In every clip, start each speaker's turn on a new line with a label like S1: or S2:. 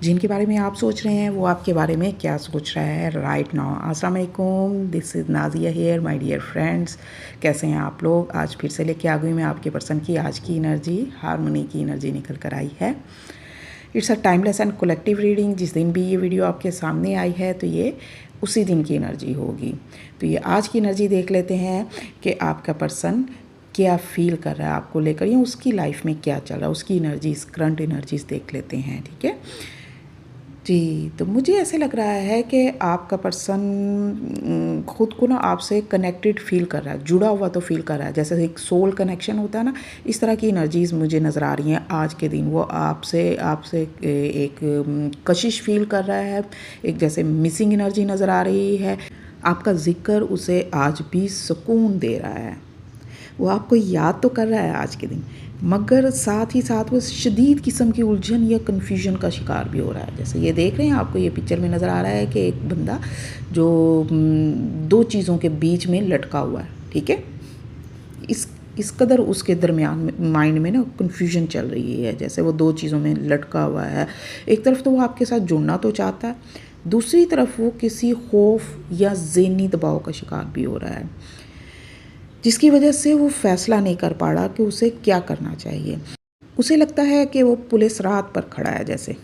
S1: जिनके बारे में आप सोच रहे हैं वो आपके बारे में क्या सोच रहा है राइट नाउ। अस्सलाम वालेकुम, this is Nazia here my dear friends. कैसे हैं आप लोग? आज फिर से लेके आ गई मैं आपके पर्सन की आज की एनर्जी, हारमोनी की एनर्जी निकल कर आई है। It's a timeless and collective reading. जिस दिन भी ये वीडियो आपके सामने आई है तो ये उसी दिन की एनर्जी होगी। तो ये आज की एनर्जी देख लेते हैं कि आपका पर्सन क्या फील कर रहा है आपको लेकर, या उसकी लाइफ में क्या चल रहा है, उसकी एनर्जीज, करंट एनर्जीज देख लेते हैं। ठीक है जी। तो मुझे ऐसे लग रहा है कि आपका पर्सन खुद को ना आपसे कनेक्टेड फील कर रहा है, जुड़ा हुआ तो फील कर रहा है, जैसे एक सोल कनेक्शन होता है ना, इस तरह की एनर्जीज़ मुझे नज़र आ रही हैं आज के दिन। वो आपसे आपसे एक कशिश फील कर रहा है, एक जैसे मिसिंग एनर्जी नज़र आ रही है। आपका जिक्र उसे आज भी सुकून दे रहा है, वो आपको याद तो कर रहा है आज के दिन, मगर साथ ही साथ वो शदीद किस्म की उलझन या कन्फ्यूजन का शिकार भी हो रहा है। जैसे ये देख रहे हैं, आपको ये पिक्चर में नज़र आ रहा है कि एक बंदा जो दो चीज़ों के बीच में लटका हुआ है। ठीक है, इस कदर उसके दरमियान में माइंड में ना कन्फ्यूजन चल रही है, जैसे वो दो चीज़ों में लटका हुआ है। एक तरफ तो वो आपके साथ जुड़ना तो चाहता है, दूसरी तरफ वो किसी खौफ या ज़हनी दबाव का शिकार भी हो रहा है, जिसकी वजह से वो फैसला नहीं कर पा रहा कि उसे क्या करना चाहिए। उसे लगता है कि वो पुलिस रात पर खड़ा है जैसे,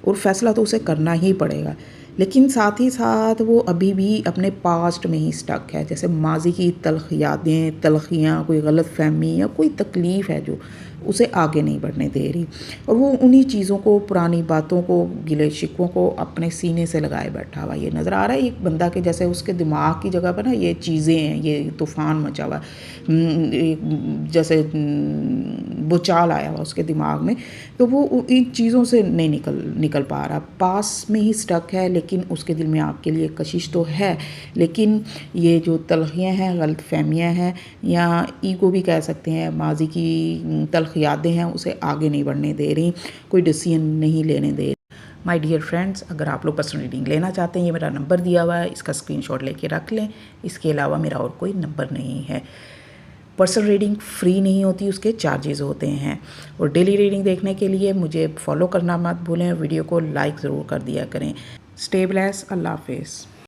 S1: और फैसला तो उसे करना ही पड़ेगा, लेकिन साथ ही साथ वो अभी भी अपने पास्ट में ही स्टक है, जैसे माजी की तल्ख यादें, तलखियाँ, कोई गलत फहमी या कोई तकलीफ़ है जो उसे आगे नहीं बढ़ने दे रही, और वो उन्हीं चीज़ों को, पुरानी बातों को, गिले शिकवों को अपने सीने से लगाए बैठा हुआ ये नज़र आ रहा है। एक बंदा के जैसे उसके दिमाग की जगह पर ना ये चीज़ें हैं, ये तूफ़ान मचा हुआ, जैसे भूचाल आया हुआ उसके दिमाग में, तो वो इन चीज़ों से नहीं निकल पा रहा, पास में ही स्टक है। लेकिन उसके दिल में आपके लिए कशिश तो है, लेकिन ये जो तलखियाँ हैं, गलत फहमियाँ हैं, या ईगो भी कह सकते हैं, माजी की तल्ख यादें हैं, उसे आगे नहीं बढ़ने दे रही, कोई डिसीजन नहीं लेने दे रही। माय डियर फ्रेंड्स, अगर आप लोग पर्सनल रीडिंग लेना चाहते हैं, ये मेरा नंबर दिया हुआ है, इसका स्क्रीनशॉट लेके रख लें। इसके अलावा मेरा और कोई नंबर नहीं है। पर्सनल रीडिंग फ्री नहीं होती, उसके चार्जेस होते हैं। और डेली रीडिंग देखने के लिए मुझे फॉलो करना मत भूलें, वीडियो को लाइक ज़रूर कर दिया करें। स्टे ब्लेस्ड, अल्लाह हाफिज़।